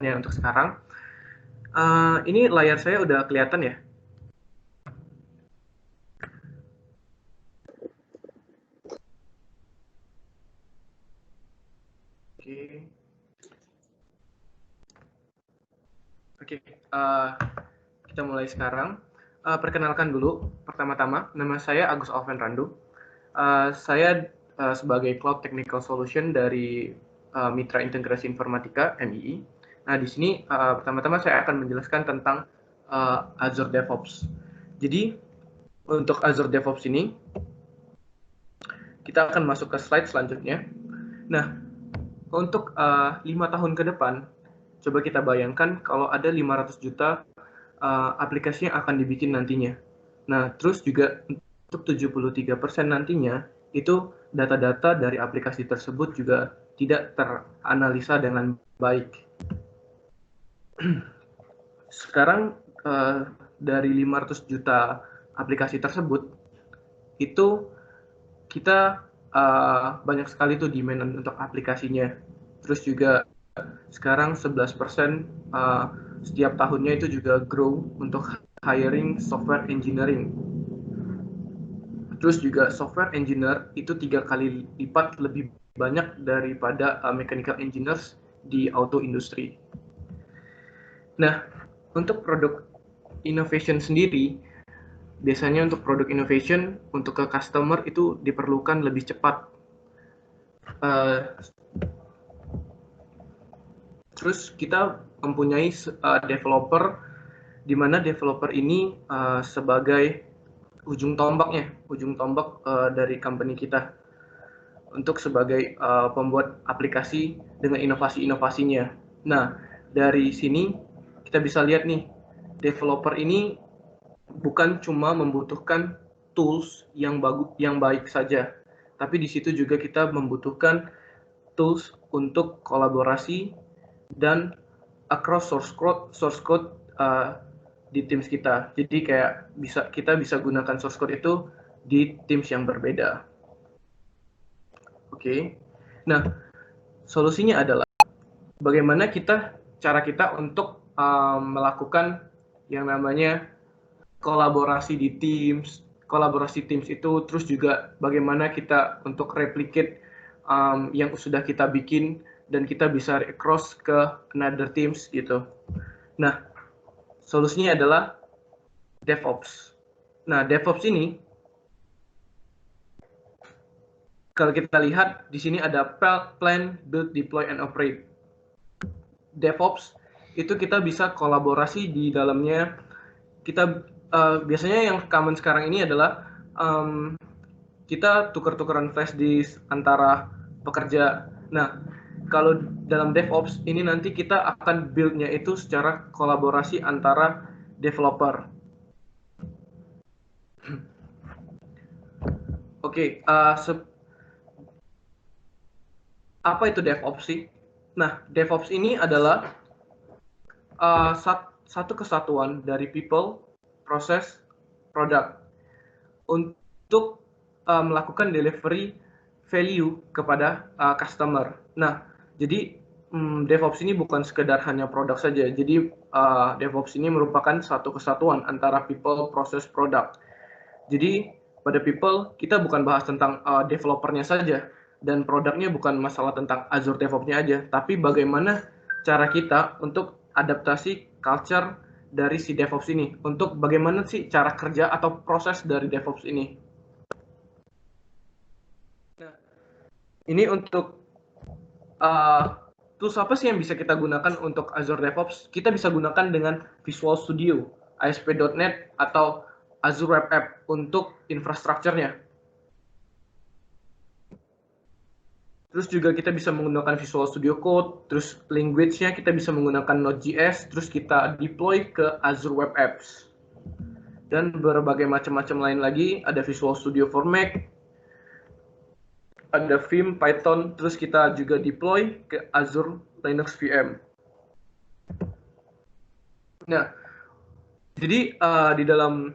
untuk sekarang. Ini layar saya udah kelihatan ya? Oke. Oke, kita mulai sekarang. Perkenalkan dulu, pertama-tama, nama saya Agus Alven Randu. Saya sebagai Cloud Technical Solution dari Mitra Integrasi Informatika (MII). Nah, di sini pertama-tama saya akan menjelaskan tentang Azure DevOps. Jadi, untuk Azure DevOps ini, kita akan masuk ke slide selanjutnya. Nah, untuk 5 tahun ke depan, coba kita bayangkan kalau ada 500 juta aplikasi yang akan dibikin nantinya. Nah, terus juga untuk 73% nantinya, itu data-data dari aplikasi tersebut juga tidak teranalisa dengan baik. Sekarang dari 500 juta aplikasi tersebut, itu kita banyak sekali tuh demand untuk aplikasinya. Terus juga sekarang 11% setiap tahunnya itu juga grow untuk hiring software engineering. Terus juga software engineer itu 3 kali lipat lebih banyak daripada mechanical engineers di auto industry. Nah, untuk produk innovation sendiri, biasanya untuk produk innovation untuk ke customer itu diperlukan lebih cepat. Terus kita mempunyai developer, di mana developer ini sebagai ujung tombak dari company kita untuk sebagai pembuat aplikasi dengan inovasi-inovasinya. Nah, dari sini kita bisa lihat nih, developer ini bukan cuma membutuhkan tools yang baik saja, tapi di situ juga kita membutuhkan tools untuk kolaborasi dan across source code di Teams kita. Jadi kayak kita bisa gunakan source code itu di Teams yang berbeda. Oke. Nah, solusinya adalah bagaimana cara kita untuk melakukan yang namanya kolaborasi di Teams. Kolaborasi Teams itu terus juga bagaimana kita untuk replicate yang sudah kita bikin dan kita bisa cross ke another Teams gitu. Nah, solusinya adalah DevOps. Nah, DevOps ini kalau kita lihat di sini ada plan, build, deploy, and operate. DevOps itu kita bisa kolaborasi di dalamnya. Kita biasanya yang common sekarang ini adalah kita tukar-tukaran flash disk antara pekerja. Nah, kalau dalam DevOps ini nanti kita akan build-nya itu secara kolaborasi antara developer. Oke, apa itu DevOps sih? Nah, DevOps ini adalah satu kesatuan dari people, proses, product untuk melakukan delivery value kepada customer. Nah, jadi DevOps ini bukan sekedar hanya produk saja. Jadi DevOps ini merupakan satu kesatuan antara people, proses, product. Jadi pada people kita bukan bahas tentang developernya saja dan produknya bukan masalah tentang Azure DevOps-nya aja, tapi bagaimana cara kita untuk adaptasi culture dari si DevOps ini, untuk bagaimana sih cara kerja atau proses dari DevOps ini. Nah, ini untuk tools apa sih yang bisa kita gunakan untuk Azure DevOps? Kita bisa gunakan dengan Visual Studio, ASP.NET, atau Azure Web App untuk infrastrukturnya. Terus juga kita bisa menggunakan Visual Studio Code, terus language-nya kita bisa menggunakan Node.js, terus kita deploy ke Azure Web Apps. Dan berbagai macam-macam lain lagi, ada Visual Studio for Mac, ada Vim, Python, terus kita juga deploy ke Azure Linux VM. Nah, jadi di dalam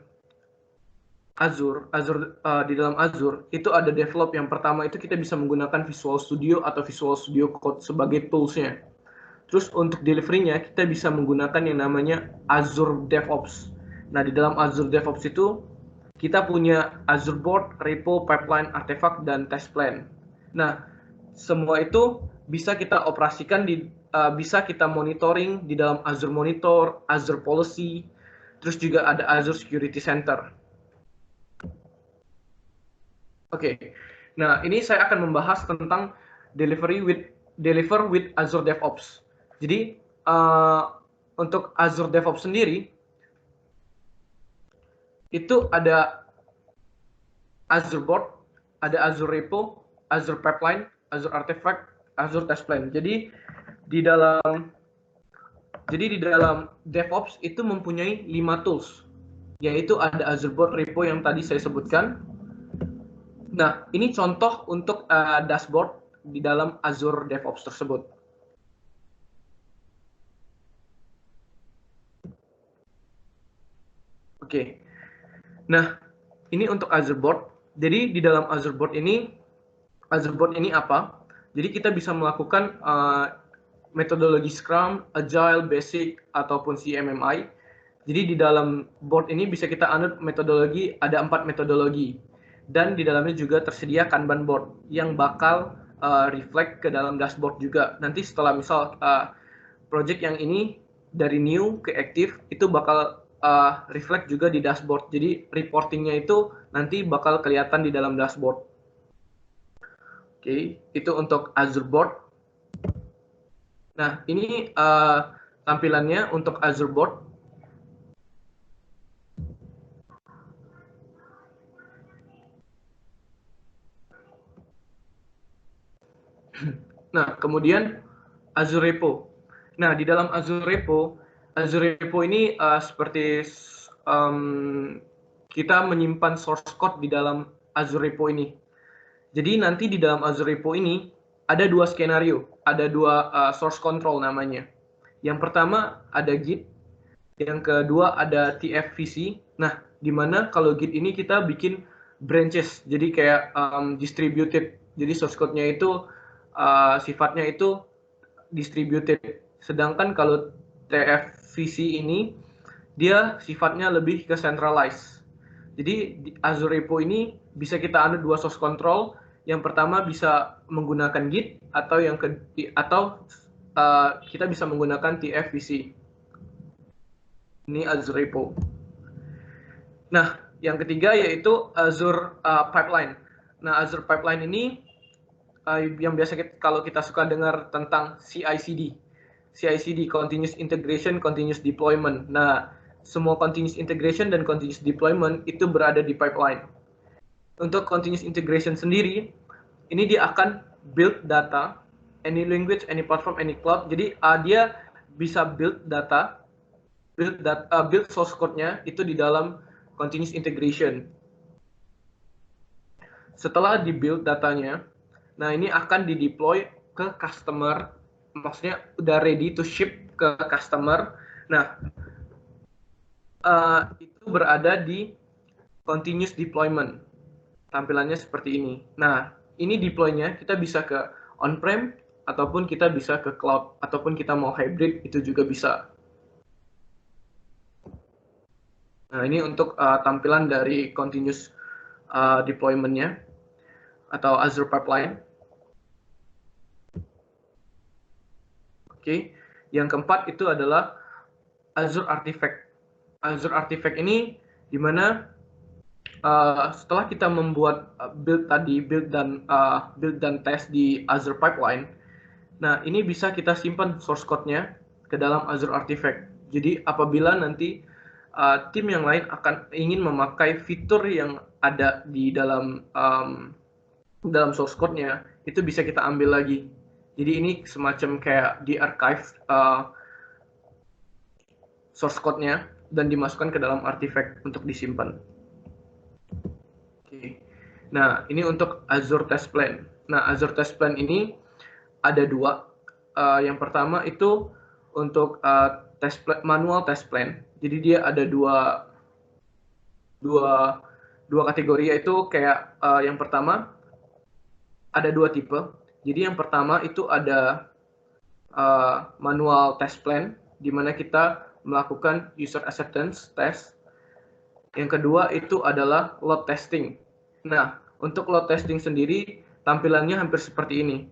di dalam Azure itu ada develop. Yang pertama itu kita bisa menggunakan Visual Studio atau Visual Studio Code sebagai tools-nya. Terus untuk delivery-nya kita bisa menggunakan yang namanya Azure DevOps. Nah, di dalam Azure DevOps itu kita punya Azure Board, Repo, Pipeline, Artifact, dan Test Plan. Nah, semua itu bisa kita operasikan bisa kita monitoring di dalam Azure Monitor, Azure Policy, terus juga ada Azure Security Center. Oke. Nah, ini saya akan membahas tentang deliver with Azure DevOps. Jadi untuk Azure DevOps sendiri itu ada Azure Board, ada Azure Repo, Azure Pipeline, Azure Artifact, Azure Test Plan. Jadi di dalam DevOps itu mempunyai 5 tools, yaitu ada Azure Board Repo yang tadi saya sebutkan. Nah, ini contoh untuk dashboard di dalam Azure DevOps tersebut. Oke. Nah, ini untuk Azure Board. Jadi di dalam Azure Board ini apa? Jadi kita bisa melakukan metodologi Scrum, Agile, Basic, ataupun CMMI. Jadi di dalam board ini bisa kita anut metodologi, ada 4 metodologi. Dan di dalamnya juga tersedia Kanban board yang bakal reflect ke dalam dashboard juga. Nanti setelah misal project yang ini dari new ke active itu bakal reflect juga di dashboard. Jadi reportingnya itu nanti bakal kelihatan di dalam dashboard. Oke, itu untuk Azure Board. Nah, ini tampilannya untuk Azure Board. Nah, kemudian Azure Repo. Nah, di dalam Azure Repo ini seperti kita menyimpan source code di dalam Azure Repo ini. Jadi nanti di dalam Azure Repo ini ada 2 skenario, ada 2 source control namanya. Yang pertama ada Git, yang kedua ada TFVC. Nah, di mana kalau Git ini kita bikin branches, jadi kayak distributed. Jadi source code-nya itu sifatnya itu distributed. Sedangkan kalau TFVC ini dia sifatnya lebih ke centralized. Jadi di Azure Repo ini bisa kita anut 2 source control. Yang pertama bisa menggunakan Git atau kita bisa menggunakan TFVC. Ini Azure Repo. Nah, yang ketiga yaitu Azure Pipeline. Nah, Azure Pipeline ini yang biasa kalau kita suka dengar tentang CI/CD. CI/CD, Continuous Integration, Continuous Deployment. Nah, semua Continuous Integration dan Continuous Deployment itu berada di pipeline. Untuk Continuous Integration sendiri, ini dia akan build data, any language, any platform, any cloud. Jadi dia bisa build source code-nya itu di dalam Continuous Integration. Setelah di-build datanya, nah ini akan di-deploy ke customer, maksudnya udah ready to ship ke customer. Nah, itu berada di continuous deployment. Tampilannya seperti ini. Nah, ini deploy-nya kita bisa ke on-prem, ataupun kita bisa ke cloud, ataupun kita mau hybrid, itu juga bisa. Nah, ini untuk tampilan dari continuous deployment-nya, atau Azure Pipeline. Oke, yang keempat itu adalah Azure Artifact. Azure Artifact ini di mana setelah kita membuat build dan test di Azure Pipeline, nah ini bisa kita simpan source code-nya ke dalam Azure Artifact. Jadi apabila nanti tim yang lain akan ingin memakai fitur yang ada di dalam source code-nya, itu bisa kita ambil lagi. Jadi ini semacam kayak di archive source code-nya dan dimasukkan ke dalam artifact untuk disimpan. Oke. Nah, ini untuk Azure Test Plan. Nah, Azure Test Plan ini ada 2. Yang pertama itu untuk manual test plan. Jadi dia ada dua kategori, yaitu kayak yang pertama ada 2 tipe. Jadi yang pertama itu ada manual test plan, di mana kita melakukan user acceptance test. Yang kedua itu adalah load testing. Nah, untuk load testing sendiri tampilannya hampir seperti ini.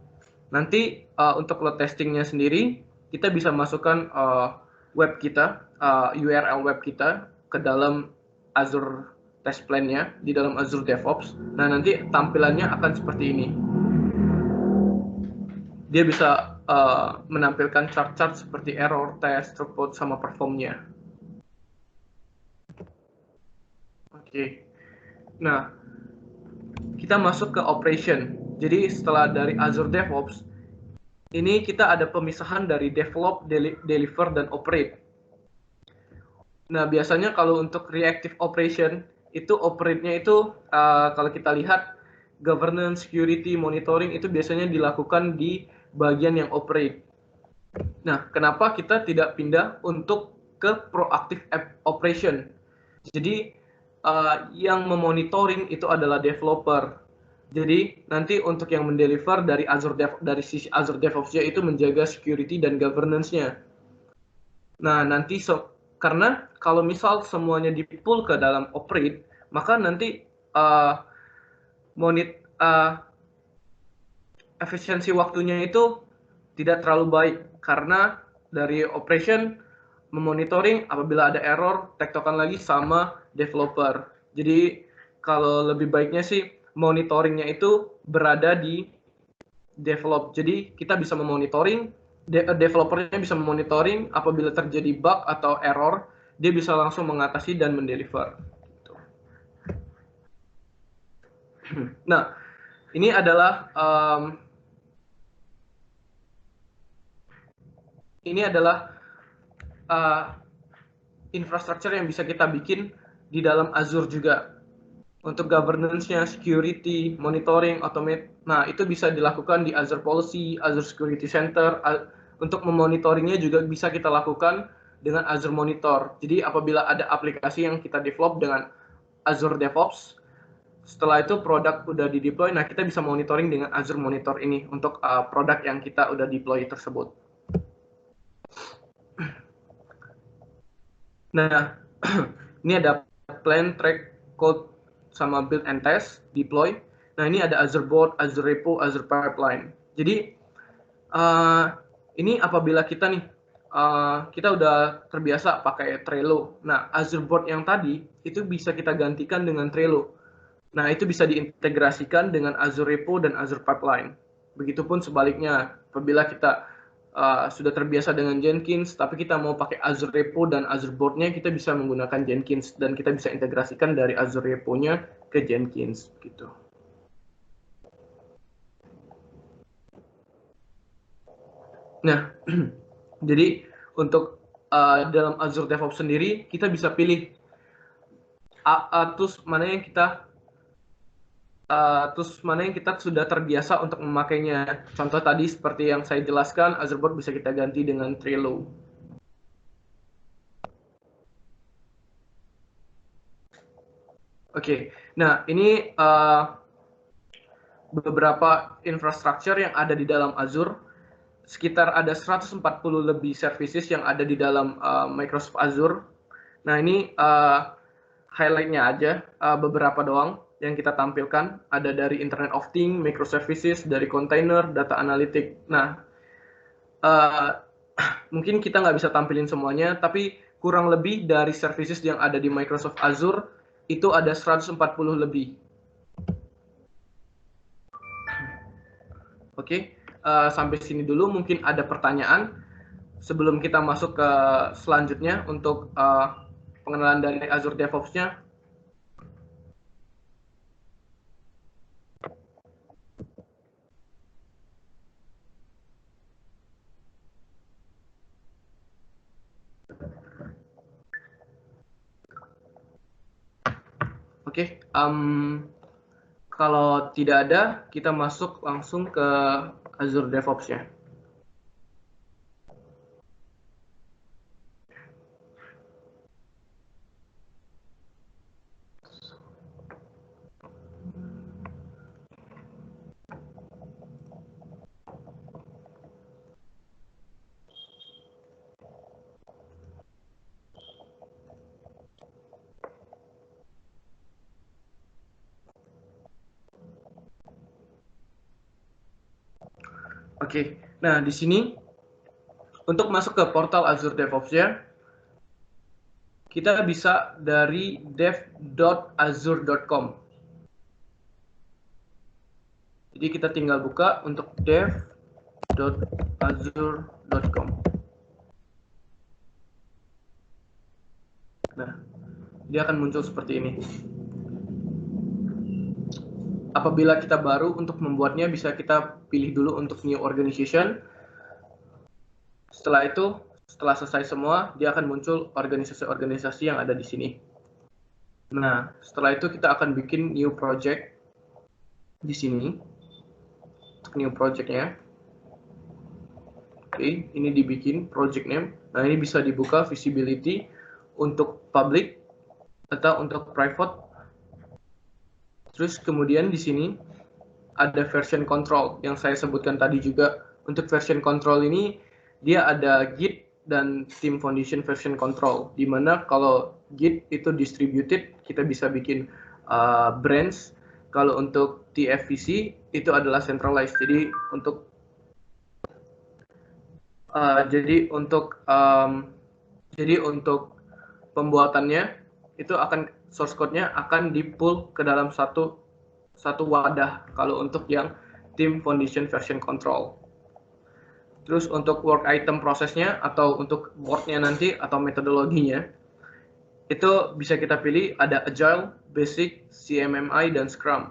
Nanti untuk load testingnya sendiri kita bisa masukkan web kita, URL web kita ke dalam Azure Test Plan-nya di dalam Azure DevOps. Nah, nanti tampilannya akan seperti ini. Dia bisa menampilkan chart-chart seperti error, test, throughput, sama performnya. Oke. Nah, kita masuk ke operation. Jadi setelah dari Azure DevOps, ini kita ada pemisahan dari develop, deliver, dan operate. Nah, biasanya kalau untuk reactive operation, itu operate-nya itu kalau kita lihat governance, security, monitoring itu biasanya dilakukan di bagian yang operate. Nah, kenapa kita tidak pindah untuk ke proactive operation? Jadi yang memonitoring itu adalah developer. Jadi nanti untuk yang mendeliver dari dari sisi Azure DevOps-nya itu menjaga security dan governance-nya. Nah, nanti karena kalau misal semuanya di-pull ke dalam operate, maka nanti efisiensi waktunya itu tidak terlalu baik karena dari operation memonitoring apabila ada error, tektokan lagi sama developer. Jadi kalau lebih baiknya sih monitoringnya itu berada di develop. Jadi kita bisa memonitoring, developernya bisa memonitoring apabila terjadi bug atau error, dia bisa langsung mengatasi dan mendeliver. Nah, ini adalah infrastruktur yang bisa kita bikin di dalam Azure juga. Untuk governance-nya, security, monitoring, automate. Nah, itu bisa dilakukan di Azure Policy, Azure Security Center. Untuk memonitoringnya juga bisa kita lakukan dengan Azure Monitor. Jadi apabila ada aplikasi yang kita develop dengan Azure DevOps, setelah itu produk udah di-deploy, nah kita bisa monitoring dengan Azure Monitor ini untuk produk yang kita udah deploy tersebut. Nah, ini ada plan, track, code, sama build and test, deploy. Nah, ini ada Azure Board, Azure Repo, Azure Pipeline. Jadi, ini apabila kita nih, kita udah terbiasa pakai Trello. Nah, Azure Board yang tadi, itu bisa kita gantikan dengan Trello. Nah, itu bisa diintegrasikan dengan Azure Repo dan Azure Pipeline. Begitupun sebaliknya, apabila kita sudah terbiasa dengan Jenkins, tapi kita mau pakai Azure Repo dan Azure Board-nya, kita bisa menggunakan Jenkins dan kita bisa integrasikan dari Azure Repo-nya ke Jenkins, gitu. Nah, jadi untuk dalam Azure DevOps sendiri, kita bisa pilih tools mana yang kita sudah terbiasa untuk memakainya. Contoh tadi seperti yang saya jelaskan, Azure Board bisa kita ganti dengan Trello. Oke, nah ini beberapa infrastruktur yang ada di dalam Azure. Sekitar ada 140 lebih services yang ada di dalam Microsoft Azure. Nah, ini highlight-nya aja, beberapa doang yang kita tampilkan. Ada dari Internet of Things, microservices, dari container, data analytic. Nah, mungkin kita nggak bisa tampilin semuanya, tapi kurang lebih dari services yang ada di Microsoft Azure, itu ada 140 lebih. Oke, sampai sini dulu mungkin ada pertanyaan sebelum kita masuk ke selanjutnya untuk pengenalan dari Azure DevOps-nya. Oke, kalau tidak ada, kita masuk langsung ke Azure DevOps-nya. Oke, nah di sini untuk masuk ke portal Azure DevOps-nya, kita bisa dari dev.azure.com. Jadi kita tinggal buka untuk dev.azure.com. Nah, dia akan muncul seperti ini. Apabila kita baru, untuk membuatnya bisa kita pilih dulu untuk new organization. Setelah itu, setelah selesai semua, dia akan muncul organisasi-organisasi yang ada di sini. Nah, setelah itu kita akan bikin new project di sini. New project-nya. Oke, ini dibikin project name. Nah, ini bisa dibuka visibility untuk public atau untuk private. Terus kemudian di sini ada version control yang saya sebutkan tadi juga. Untuk version control ini dia ada Git dan Team Foundation version control, di mana kalau Git itu distributed, kita bisa bikin branch. Kalau untuk TFVC itu adalah centralized. Jadi untuk pembuatannya itu akan source code-nya akan di-pull ke dalam satu wadah kalau untuk yang Team Foundation version control. Terus untuk work item prosesnya atau untuk board-nya nanti atau metodologinya itu bisa kita pilih ada Agile, Basic, CMMI, dan Scrum.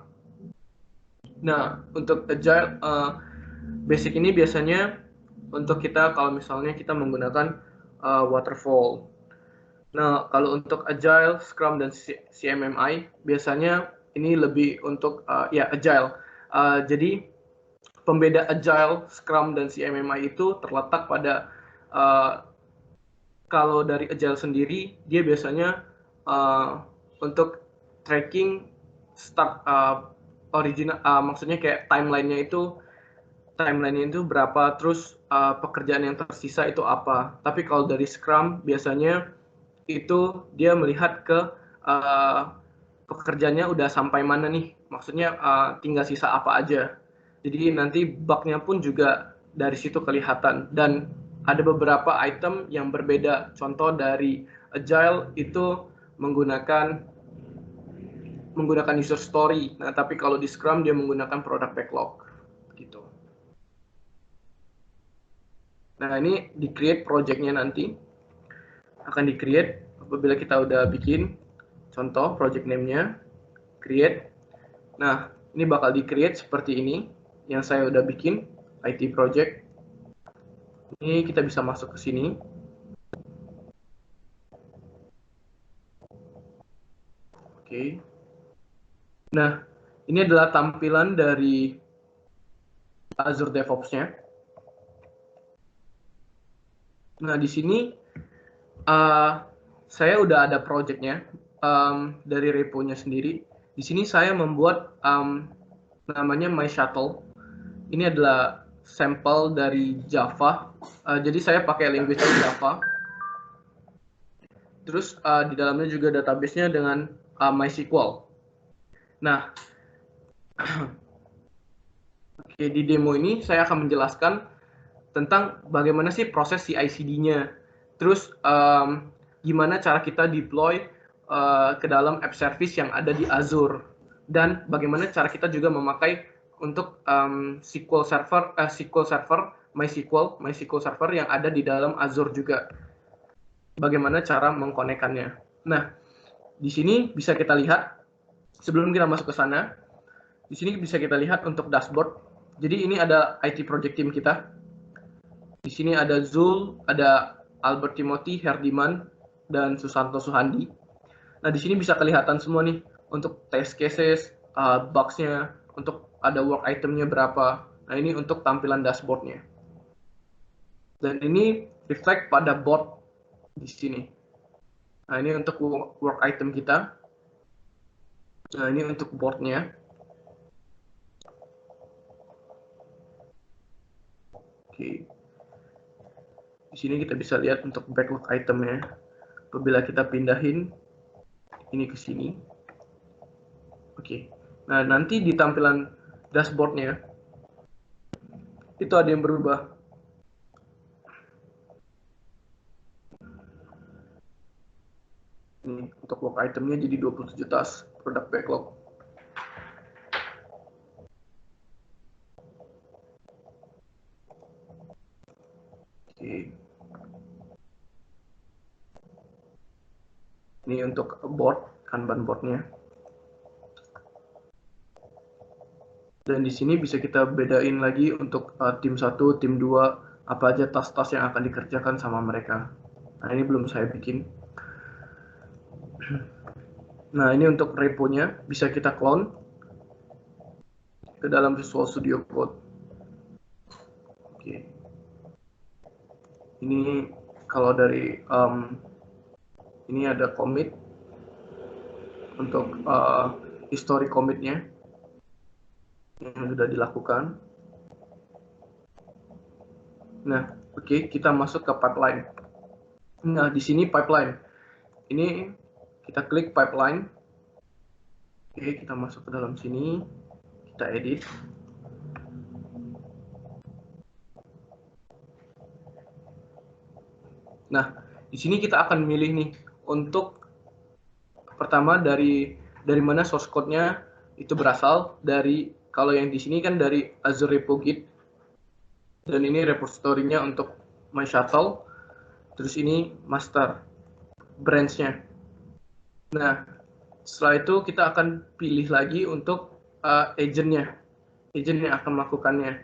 Nah, untuk Agile Basic ini biasanya untuk kita kalau misalnya kita menggunakan waterfall. Nah, kalau untuk Agile, Scrum, dan CMMI, biasanya ini lebih untuk Agile. Jadi, pembeda Agile, Scrum, dan CMMI itu terletak pada kalau dari Agile sendiri, dia biasanya untuk tracking start original, maksudnya kayak timeline-nya itu berapa, terus pekerjaan yang tersisa itu apa. Tapi kalau dari Scrum biasanya itu dia melihat ke pekerjaannya udah sampai mana nih, maksudnya tinggal sisa apa aja. Jadi nanti bug-nya pun juga dari situ kelihatan, dan ada beberapa item yang berbeda. Contoh dari Agile itu menggunakan user story. Nah, tapi kalau di Scrum dia menggunakan product backlog gitu. Nah, ini di-create project-nya nanti. Akan di-create apabila kita udah bikin. Contoh project name-nya, create. Nah, ini bakal di-create seperti ini. Yang saya udah bikin, IT project. Ini kita bisa masuk ke sini. Oke. Nah, ini adalah tampilan dari Azure DevOps-nya. Nah, di sini saya udah ada project-nya dari repo-nya sendiri. Di sini saya membuat namanya My Shuttle. Ini adalah sampel dari Java. Jadi saya pakai language Java. Terus di dalamnya juga database-nya dengan MySQL. Nah, oke, di demo ini saya akan menjelaskan tentang bagaimana sih proses CI/CD-nya. Terus gimana cara kita deploy ke dalam app service yang ada di Azure, dan bagaimana cara kita juga memakai untuk SQL Server, MySQL Server yang ada di dalam Azure juga. Bagaimana cara mengkonekkannya. Nah, di sini bisa kita lihat sebelum kita masuk ke sana. Di sini bisa kita lihat untuk dashboard. Jadi ini ada IT project team kita. Di sini ada Zul, ada Albert Timothy, Herdiman, dan Susanto Suhandi. Nah, di sini bisa kelihatan semua nih untuk test cases, bugs-nya, untuk ada work item-nya berapa. Nah, ini untuk tampilan dashboard-nya. Dan ini reflect pada board di sini. Nah, ini untuk work item kita. Nah, ini untuk board-nya. Oke. Di sini kita bisa lihat untuk backlog itemnya. Apabila kita pindahin ini ke sini. Oke. Nah, nanti di tampilan dashboard-nya itu ada yang berubah. Ini untuk work itemnya jadi 27 tas produk backlog. Oke. Ini untuk board, Kanban boardnya. Dan di sini bisa kita bedain lagi untuk tim 1, tim 2, apa aja tas-tas yang akan dikerjakan sama mereka. Nah, ini belum saya bikin. Nah, ini untuk reponya, bisa kita clone ke dalam Visual Studio Code. Oke. Ini kalau dari ini ada commit untuk history commitnya yang sudah dilakukan. Nah, oke, kita masuk ke pipeline. Nah, di sini pipeline. Ini kita klik pipeline. Oke, kita masuk ke dalam sini. Kita edit. Nah, di sini kita akan milih nih untuk pertama dari mana source code-nya itu berasal. Dari kalau yang di sini kan dari Azure Repo Git. Dan ini repository-nya untuk My Shuttle. Terus ini master branch-nya. Nah, setelah itu kita akan pilih lagi untuk agent-nya. Agent yang akan melakukannya.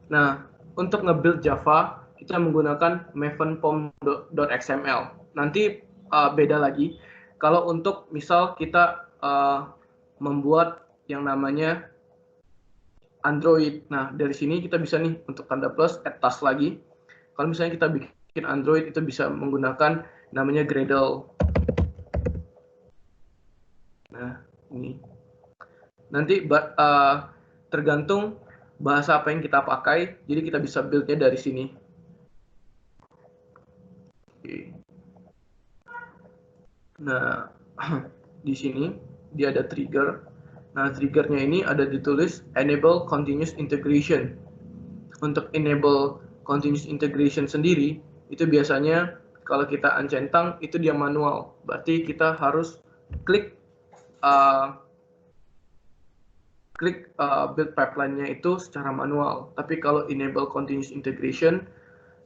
Nah, untuk nge-build Java, kita menggunakan maven pom.xml. Nanti beda lagi. Kalau untuk misal kita membuat yang namanya Android. Nah, dari sini kita bisa nih untuk tanda plus, add task lagi. Kalau misalnya kita bikin Android, itu bisa menggunakan namanya Gradle. Nah, ini. Nanti tergantung bahasa apa yang kita pakai, jadi kita bisa build-nya dari sini. Oke. Nah, di sini dia ada trigger. Nah, triggernya ini ada ditulis enable continuous integration. Untuk enable continuous integration sendiri, itu biasanya kalau kita uncentang, itu dia manual. Berarti kita harus klik build pipeline-nya itu secara manual. Tapi kalau enable continuous integration,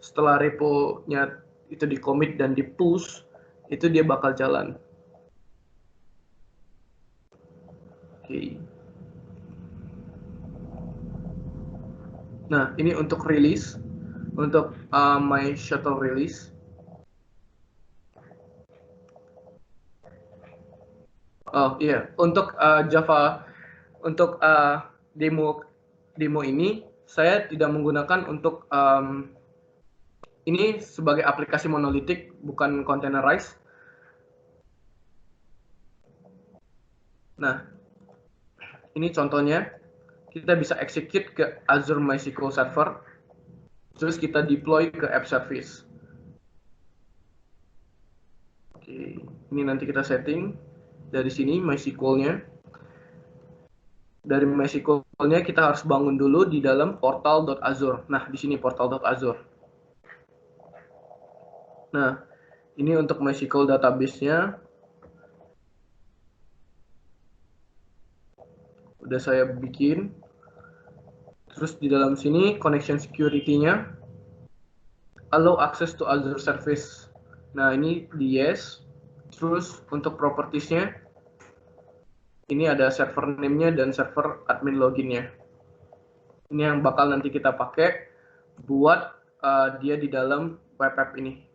setelah repo-nya itu di-commit dan di-push, itu dia bakal jalan. Oke. Nah, ini untuk release, untuk My Shuttle release. Oh iya, untuk Java, untuk demo ini saya tidak menggunakan untuk ini sebagai aplikasi monolitik, bukan containerized. Nah, ini contohnya, kita bisa execute ke Azure MySQL Server, terus kita deploy ke app service. Oke, ini nanti kita setting dari sini MySQL-nya. Dari MySQL-nya kita harus bangun dulu di dalam portal.azure. Nah, di sini portal.azure. Nah, ini untuk MySQL database-nya. Udah saya bikin. Terus di dalam sini connection security-nya allow access to Azure service. Nah, ini di yes. Terus untuk properties-nya ini ada server name-nya dan server admin login-nya. Ini yang bakal nanti kita pakai buat dia di dalam web app ini.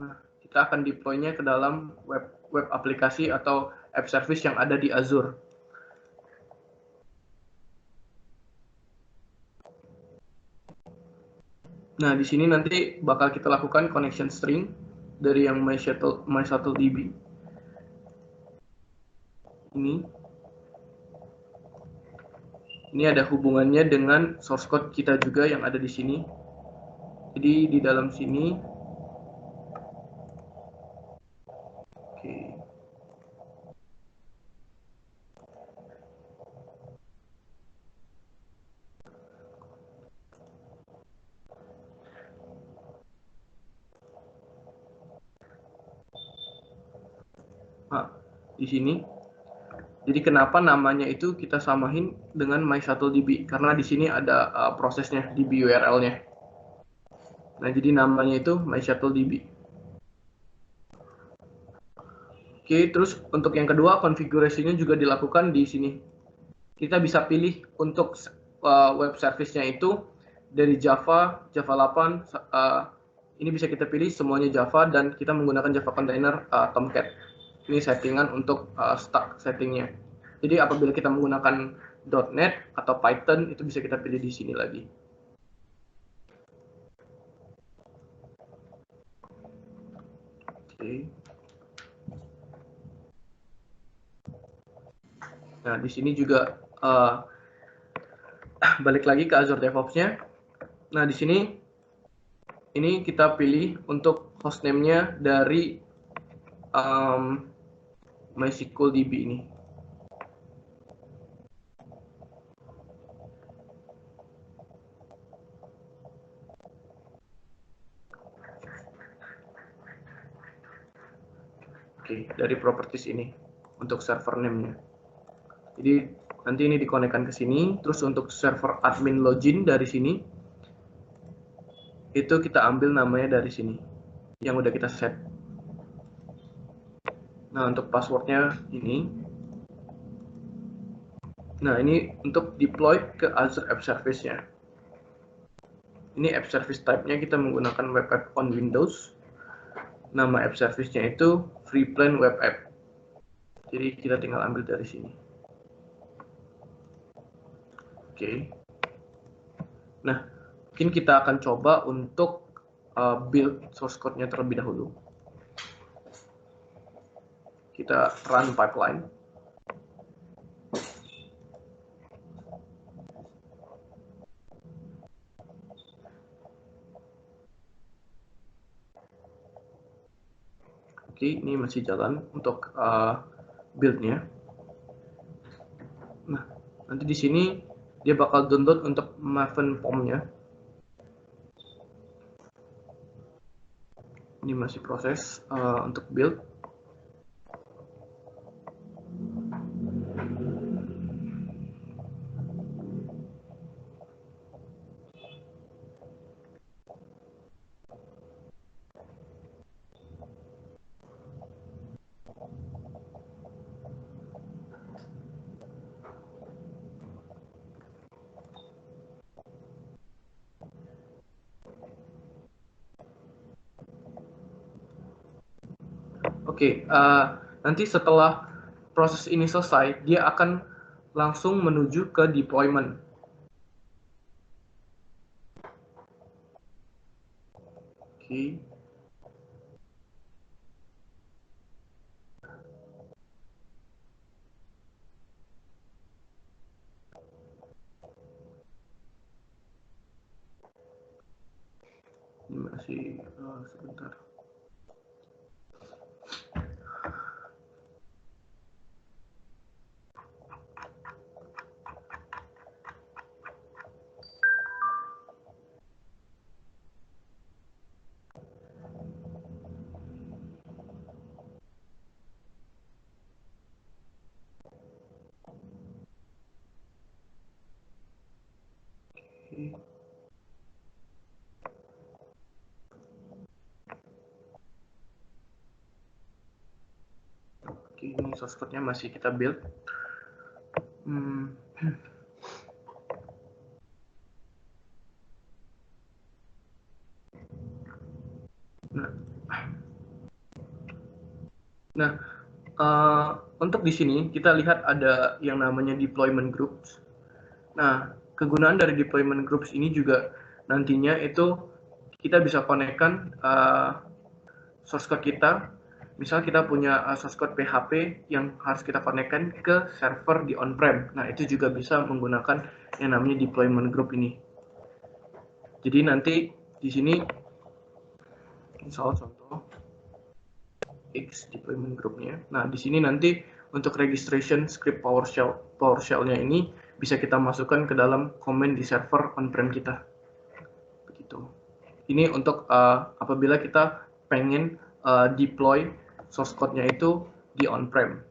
Nah, kita akan deploy-nya ke dalam web aplikasi atau app service yang ada di Azure. Nah, di sini nanti bakal kita lakukan connection string dari yang MyShuttleDB. Ini ada hubungannya dengan source code kita juga yang ada di sini. Jadi di dalam sini, oke. Nah, di sini. Jadi kenapa namanya itu kita samain dengan MyShuttleDB? Karena di sini ada prosesnya DB URL-nya. Nah, jadi namanya itu MyShuttleDB. Oke, terus untuk yang kedua, konfigurasinya juga dilakukan di sini. Kita bisa pilih untuk web service-nya itu dari Java, Java 8, ini bisa kita pilih semuanya Java, dan kita menggunakan Java Container Tomcat. Ini settingan untuk stack settingnya. Jadi apabila kita menggunakan .NET atau Python, itu bisa kita pilih di sini lagi. Oke. Nah, di sini juga balik lagi ke Azure DevOps-nya. Nah, di sini ini kita pilih untuk hostname-nya dari MySQLDB ini. Oke, dari properties ini untuk server name-nya. Jadi nanti ini dikonekkan ke sini. Terus untuk server admin login dari sini, itu kita ambil namanya dari sini, yang udah kita set. Nah, untuk passwordnya ini. Nah, ini untuk deploy ke Azure App Service-nya. Ini App Service type-nya kita menggunakan Web App on Windows. Nama App Service-nya itu Freeplan Web App. Jadi kita tinggal ambil dari sini. Oke. Nah, mungkin kita akan coba untuk build source code-nya terlebih dahulu. Kita run pipeline. Oke, ini masih jalan untuk build-nya. Nah, nanti di sini dia bakal download untuk Maven POM-nya. Ini masih proses untuk build. Oke, nanti setelah proses ini selesai, dia akan langsung menuju ke deployment. Oke. Ini masih sebentar. Oke. Oke, ini source code-nya masih kita build. Nah, untuk di sini kita lihat ada yang namanya deployment groups. Nah, kegunaan dari deployment groups ini juga nantinya itu kita bisa konekkan source code kita. Misal kita punya source code PHP yang harus kita konekkan ke server di on-prem. Nah, itu juga bisa menggunakan yang namanya deployment group ini. Jadi nanti di sini misal contoh X deployment groupnya. Nah, di sini nanti untuk registration script PowerShell-nya ini bisa kita masukkan ke dalam command di server on-prem kita. Begitu. Ini untuk apabila kita pengen deploy source code-nya itu di on-prem.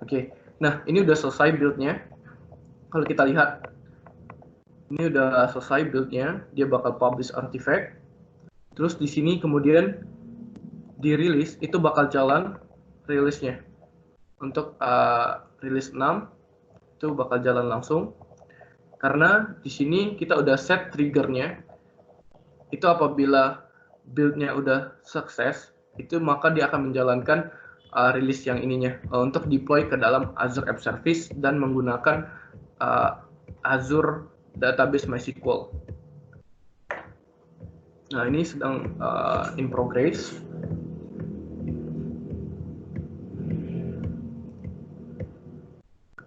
Oke, nah ini udah selesai build-nya. Kalau kita lihat, ini udah selesai build-nya, dia bakal publish artifact. Terus di sini kemudian dirilis, itu bakal jalan rilisnya. Untuk rilis 6, itu bakal jalan langsung. Karena di sini kita udah set triggernya, itu apabila build-nya udah sukses, itu maka dia akan menjalankan rilis yang ininya untuk deploy ke dalam Azure App Service dan menggunakan Azure Database MySQL. Nah, ini sedang in progress.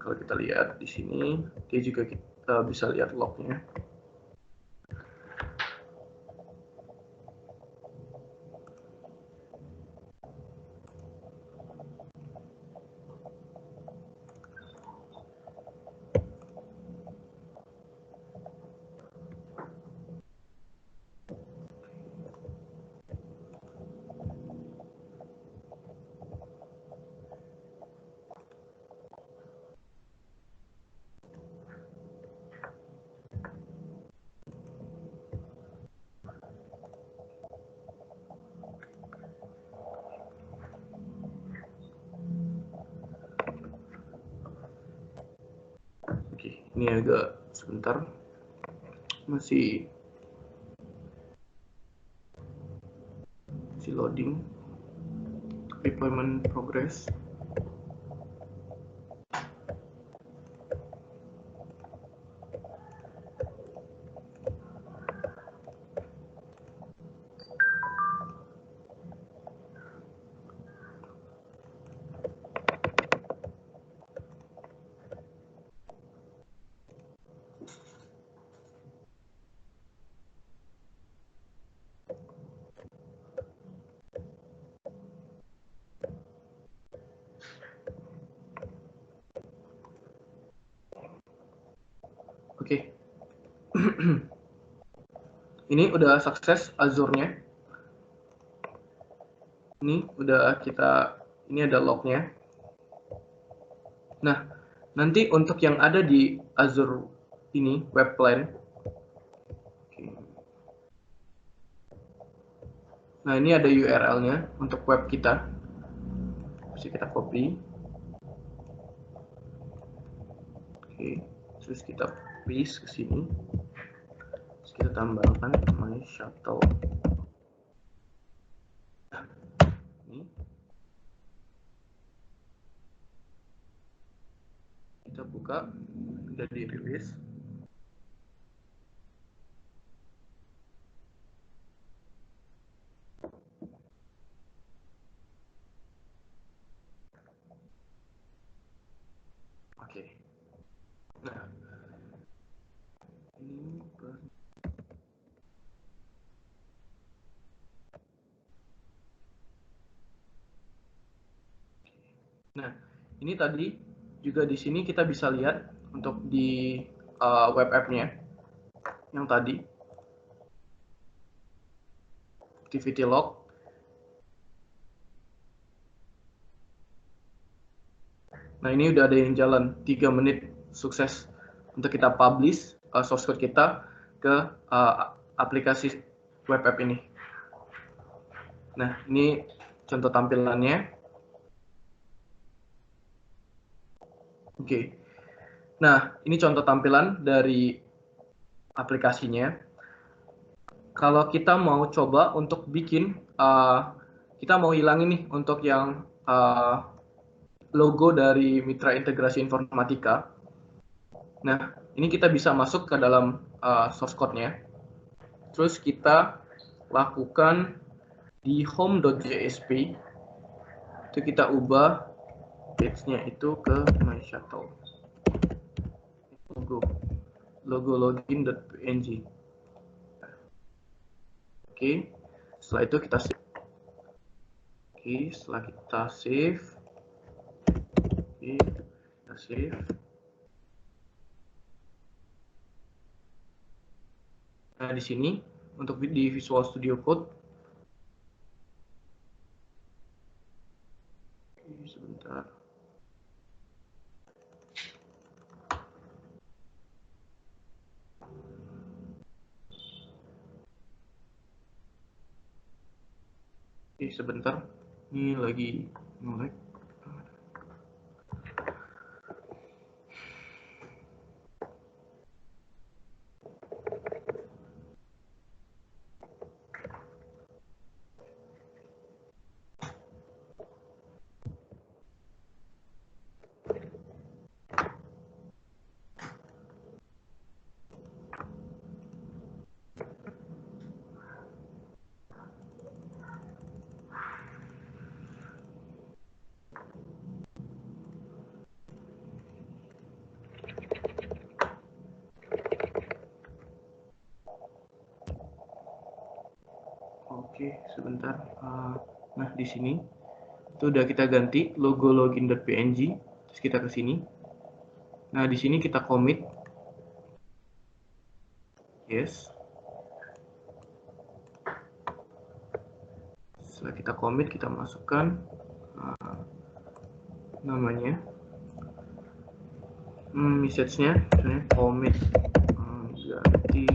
Kalau kita lihat di sini, dia juga kita bisa lihat lognya. Oke, ini agak sebentar. Masih loading. Deployment progress. Oke. Ini udah sukses Azure-nya. Ini udah ini ada log-nya. Nah, nanti untuk yang ada di Azure ini, web plan. Nah, ini ada URL-nya untuk web kita. Bisa kita copy. Oke, terus kita paste ke sini. Terus kita tambahkan my shuttle. Ini. Kita buka, udah dirilis. Oke. Nah, ini Nah, ini tadi juga di sini kita bisa lihat untuk di web app-nya yang tadi activity log. Nah, ini udah ada yang jalan 3 menit sukses untuk kita publish source code kita ke aplikasi web app ini. Nah, ini contoh tampilannya. Oke. Nah, ini contoh tampilan dari aplikasinya. Kalau kita mau coba untuk bikin, kita mau hilangin nih untuk yang logo dari Mitra Integrasi Informatika. Nah, ini kita bisa masuk ke dalam source code-nya. Terus kita lakukan di home.jsp, itu kita ubah page-nya itu ke my shuttle. Logo login.png. Oke, setelah itu kita save. Oke, setelah kita save, Nah, di sini untuk di Visual Studio Code, sebentar. Sebentar, ini lagi nge-lag. Oke, sebentar. Nah, di sini itu udah kita ganti logo login.png, terus kita ke sini. Nah, di sini kita commit. Yes. Setelah kita commit, kita masukkan namanya, message-nya, misalnya commit ganti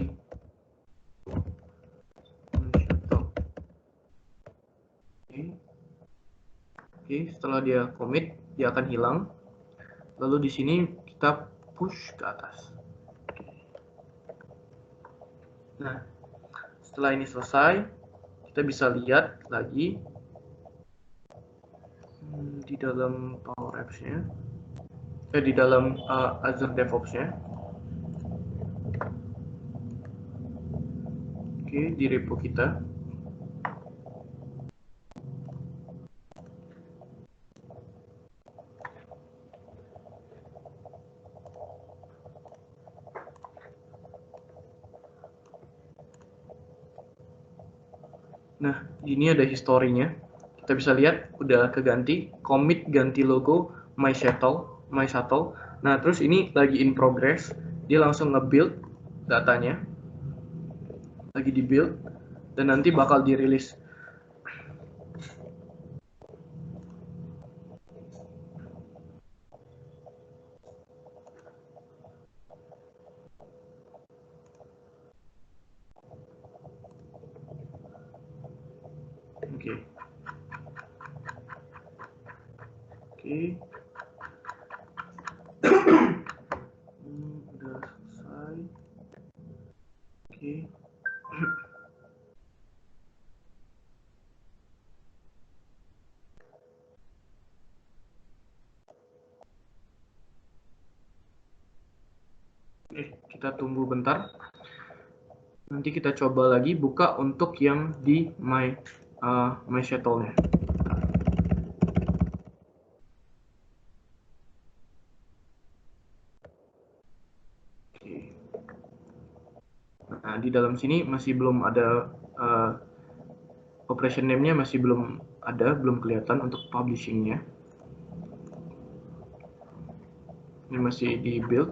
shuttle. Oke, setelah dia commit, dia akan hilang. Lalu di sini kita push ke atas. Nah, setelah ini selesai, kita bisa lihat lagi di dalam Power Apps-nya, di dalam Azure DevOps-nya. Oke, di repo kita. Nah, ini ada historinya. Kita bisa lihat udah keganti, commit ganti logo my shuttle. Nah, terus ini lagi in progress, dia langsung nge-build datanya, lagi di build, dan nanti bakal dirilis. Oke. Udah selesai. Oke. Kita tunggu bentar. Nanti kita coba lagi buka untuk yang di my shuttle-nya. Nah, di dalam sini masih belum ada operation name-nya, masih belum ada, belum kelihatan untuk publishing-nya. Ini masih di build.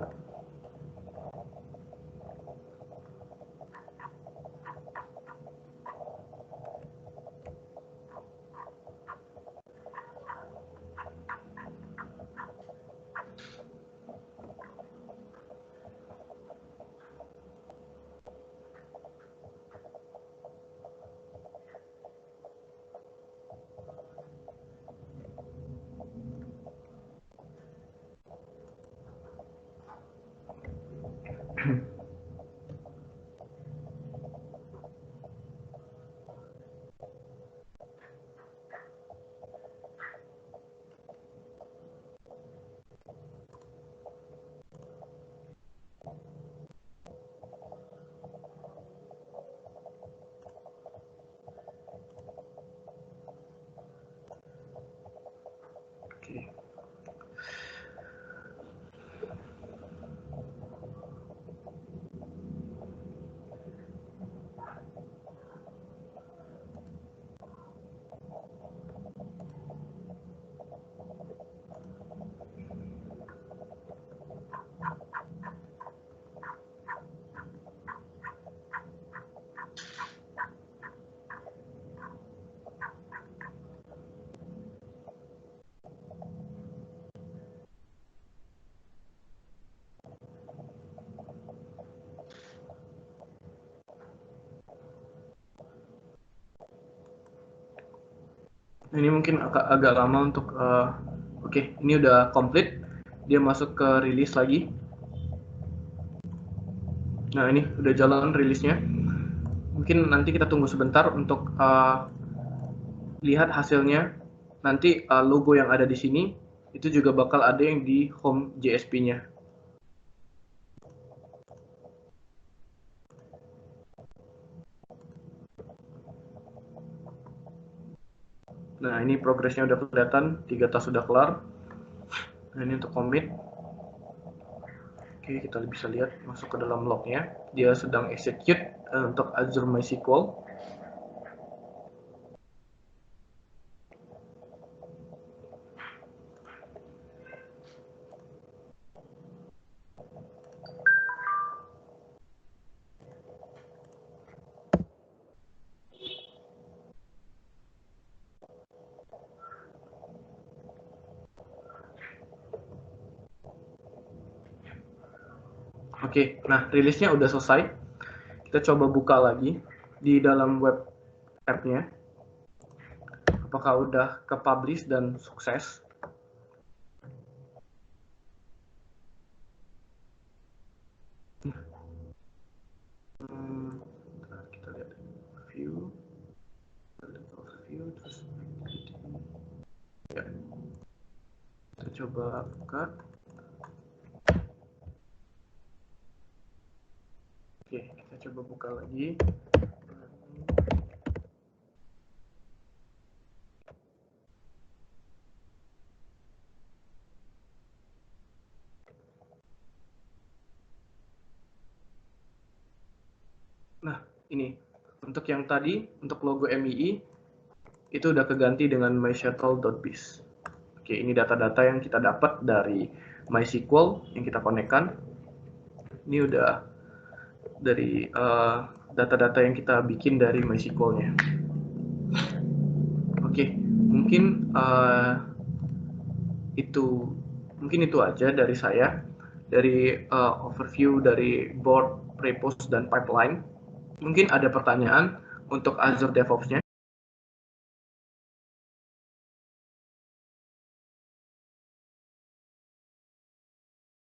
Ini mungkin agak lama untuk oke, ini udah komplit. Dia masuk ke rilis lagi. Nah, ini udah jalan rilisnya. Mungkin nanti kita tunggu sebentar untuk lihat hasilnya. Nanti logo yang ada di sini itu juga bakal ada yang di home JSP-nya. Nah, ini progresnya udah kelihatan, 3 tas sudah kelar. Nah, ini untuk commit. Oke, kita bisa lihat masuk ke dalam lognya. Dia sedang execute untuk Azure MySQL. Oke, nah rilisnya udah selesai. Kita coba buka lagi di dalam web app-nya. Apakah udah ke publish dan sukses? Kita lihat view, terus ya, kita coba buka. Oke, kita coba buka lagi. Nah, ini untuk yang tadi, untuk logo MII itu udah keganti dengan myshuttle.biz. Oke, ini data-data yang kita dapat dari MySQL yang kita konekkan. Ini udah dari data-data yang kita bikin dari MySQL-nya. Oke, mungkin itu aja dari saya, dari overview dari board, repos, dan pipeline. Mungkin ada pertanyaan untuk Azure DevOps-nya.